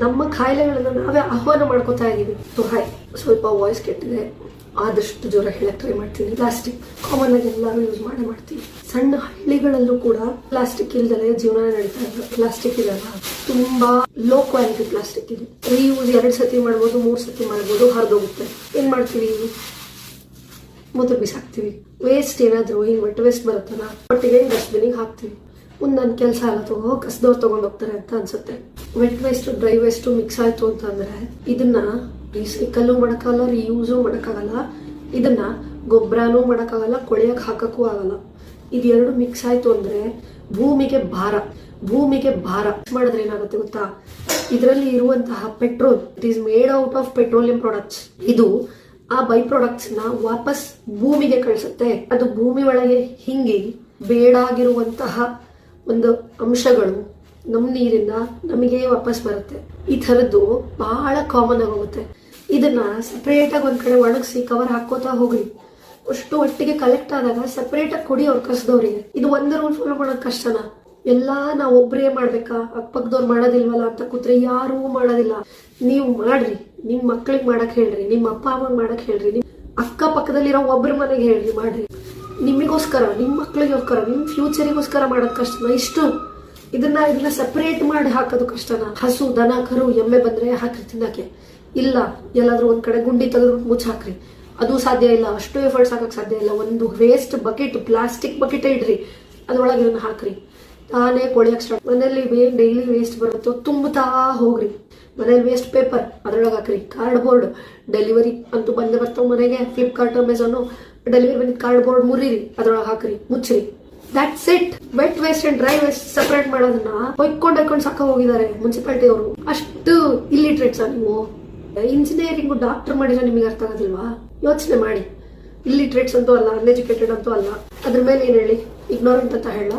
ನಮ್ಮ ಕಾಯಿಲೆಗಳನ್ನ ನಾವೇ ಆಹ್ವಾನ ಮಾಡ್ಕೋತಾ ಇದೀವಿ. ಸ್ವಲ್ಪ ವಾಯ್ಸ್ ಕೆಟ್ಟಿದೆ, ಆದಷ್ಟು ಜೋರ ಹೇಳಕ್ ಟ್ರೈ ಮಾಡ್ತೀನಿ. ಪ್ಲಾಸ್ಟಿಕ್ ಕಾಮನ್ ಆಗಿ ಎಲ್ಲರೂ ಯೂಸ್ ಮಾಡ್ತೀವಿ. ಸಣ್ಣ ಹಳ್ಳಿಗಳಲ್ಲೂ ಕೂಡ ಪ್ಲಾಸ್ಟಿಕ್ ಇಲ್ದಲೆ ಜೀವನ ನಡೀತಾ ಇಲ್ಲ. ಪ್ಲಾಸ್ಟಿಕ್ ಇದೆಲ್ಲ ತುಂಬಾ ಲೋ ಕ್ವಾಲಿಟಿ ಪ್ಲಾಸ್ಟಿಕ್ ಇದೆ. ರೀಯೂಸ್ 2 ಸತಿ ಮಾಡ್ಬೋದು, 3 ಸತಿ ಮಾಡ್ಬೋದು, ಹರಿದೋಗುತ್ತೆ. ಏನ್ ಮಾಡ್ತೀವಿ? ಮೊದಲು ಬಿಸಾಕ್ತಿವಿ. ವೇಸ್ಟ್ ಏನಾದ್ರು ವೆಟ್ ವೇಸ್ಟ್ ಬರುತ್ತಲ್ಲ, ಒಟ್ಟಿಗೆ ಡಸ್ಟ್ಬಿನ್ಗೆ ಹಾಕ್ತಿವಿ. ಮುಂದೆ ನನ್ನ ಕೆಲಸ ಎಲ್ಲ ಕಸದವ್ರು ತಗೊಂಡ್ ಹೋಗ್ತಾರೆ ಅಂತ ಅನ್ಸುತ್ತೆ. Vet waste dry waste mix ಆಯ್ತು ಅಂತಂದ್ರೆ ಇದನ್ನ ರೀಸೈಕಲ್ ಮಾಡಕ್ಕಾಗಲ್ಲ, ರೀಯೂಸು ಮಾಡಕ್ಕಾಗಲ್ಲ, ಇದನ್ನ ಗೊಬ್ಬರನೂ ಮಾಡಕ್ಕಾಗಲ್ಲ, ಕೊಳೆಯಕ್ ಹಾಕಕ್ಕೂ ಆಗಲ್ಲ. ಇದೆರಡು ಮಿಕ್ಸ್ ಆಯ್ತು ಅಂದ್ರೆ ಭೂಮಿಗೆ ಭಾರ ಮಾಡಿದ್ರೆ ಏನಾಗುತ್ತೆ ಗೊತ್ತಾ? ಇದರಲ್ಲಿ ಇರುವಂತಹ petrol, it is made out of petroleum products. ಇದು ಆ ಬೈ ಪ್ರಾಡಕ್ಟ್ಸ್ ನ ವಾಪಸ್ ಭೂಮಿಗೆ ಕಳಿಸುತ್ತೆ. ಅದು ಭೂಮಿ ಒಳಗೆ ಹಿಂಗಿ ಬೇಡಾಗಿರುವಂತಹ ಒಂದು ಅಂಶಗಳು ನಮ್ಮ ನೀರಿಂದ ನಮಗೆ ವಾಪಸ್ ಬರುತ್ತೆ. ಈ ಥರದ್ದು ಬಹಳ ಕಾಮನ್ ಆಗೋಗುತ್ತೆ. ಇದನ್ನ ಸಪರೇಟ್ ಆಗಿ ಒಂದ್ ಕಡೆ ಒಣಗಿಸಿ ಕವರ್ ಹಾಕೋತಾ ಹೋಗ್ರಿ. ಅಷ್ಟು ಒಟ್ಟಿಗೆ ಕಲೆಕ್ಟ್ ಆದಾಗ ಸಪರೇಟ್ ಆಗಿ ಕೊಡಿ ಅವ್ರು ಕಸದವ್ರಿಗೆ. ಇದು ಒಂದು ರೂಲ್ ಫಾಲೋ ಮಾಡೋದು ಕಷ್ಟನಾ? ಎಲ್ಲಾ ನಾವು ಒಬ್ಬರೇ ಮಾಡ್ಬೇಕಾ? ಅಕ್ಕಪಕ್ಕದವ್ರು ಮಾಡೋದಿಲ್ವಲ್ಲ ಅಂತ ಕೂತ್ರೆ ಯಾರೂ ಮಾಡೋದಿಲ್ಲ. ನೀವು ಮಾಡ್ರಿ, ನಿಮ್ ಮಕ್ಳಿಗೆ ಮಾಡಕ್ ಹೇಳ್ರಿ, ನಿಮ್ಮ ಅಪ್ಪ ಅಮ್ಮಗ್ ಮಾಡಕ್ ಹೇಳ್ರಿ, ನಿಮ್ ಅಕ್ಕ ಪಕ್ಕದಲ್ಲಿರೋ ಒಬ್ರ ಮನೆಗೆ ಹೇಳ್ರಿ, ಮಾಡ್ರಿ. ನಿಮಗೋಸ್ಕರ, ನಿಮ್ ಮಕ್ಳಿಗೋಸ್ಕರ, ನಿಮ್ ಫ್ಯೂಚರಿಗೋಸ್ಕರ ಮಾಡೋದ್ ಕಷ್ಟನಾ? ಇಷ್ಟು ಇದನ್ನ ಸಪರೇಟ್ ಮಾಡಿ ಹಾಕೋದು ಕಷ್ಟನಾ? ಹಸು, ದನ, ಕರು, ಎಮ್ಮೆ ಬಂದ್ರೆ ಹಾಕ್ರಿ ತಿನ್ನಕ್ಕೆ. ಇಲ್ಲ, ಎಲ್ಲಾದ್ರೂ ಒಂದ್ ಕಡೆ ಗುಂಡಿ ತೆಗೆದು ಮುಚ್ಚ ಹಾಕ್ರಿ. ಅದು ಸಾಧ್ಯ ಇಲ್ಲ, ಅಷ್ಟು ಎಫರ್ಟ್ಸ್ ಹಾಕಕ್ ಸಾಧ್ಯ ಇಲ್ಲ. ಒಂದು ವೇಸ್ಟ್ ಬಕೆಟ್, ಪ್ಲಾಸ್ಟಿಕ್ ಬಕೆಟ್ ಇಡ್ರಿ, ಅದ್ರೊಳಗೆ ಇದನ್ನ ಹಾಕ್ರಿ. ತಾನೇ ಕೊಳೆಯಕ್ ಸ್ಟಾರ್ಟ್. ಮನೇಲಿ ಏನ್ ಡೈಲಿ ವೇಸ್ಟ್ ಬರುತ್ತೋ ತುಂಬುತ್ತಾ ಹೋಗ್ರಿ. ಮನೇಲಿ ವೇಸ್ಟ್ ಪೇಪರ್ ಅದ್ರೊಳಗೆ ಹಾಕ್ರಿ. ಕಾರ್ಡ್ ಬೋರ್ಡ್ ಡೆಲಿವರಿ ಅಂತೂ ಬಂದೇ ಬರ್ತಾವ ಮನೆಗೆ. ಫ್ಲಿಪ್ಕಾರ್ಟ್, ಅಮೆಝಾನ್ ಡೆಲಿವರಿ ಬಂದಿದ್ ಕಾರ್ಡ್ ಬೋರ್ಡ್ ಮುರಿರಿ, ಅದ್ರೊಳಗೆ ಹಾಕ್ರಿ, ಮುಚ್ಚ್ರಿ. That's it. Wet waste and dry waste separate ಮಾಡೋದನ್ನ ಹೊಯ್ಕೊಂಡು ಸಾಕ ಹೋಗಿದ್ದಾರೆ ಮುನ್ಸಿಪಾಲಿಟಿ ಅವರು. ಅಷ್ಟು ಇಲ್ಲಿಟ್ರೇಟ್ಸಾ ನೀವು? ಇಂಜಿನಿಯರಿಂಗು ಡಾಕ್ಟರ್ ಮಾಡಿದ್ರೆ ನಿಮಗೆ ಅರ್ಥ ಆಗೋದಿಲ್ವಾ? ಯೋಚನೆ ಮಾಡಿ. ಇಲ್ಲಿಟ್ರೇಟ್ಸ್ ಅಂತೂ ಅಲ್ಲ, ಅನ್ಎಜುಕೇಟೆಡ್ ಅಂತೂ ಅಲ್ಲ. ಅದ್ರ ಮೇಲೆ ಏನ್ ಹೇಳಿ? ಇಗ್ನೋರೆಂಟ್ ಅಂತ ಹೇಳ?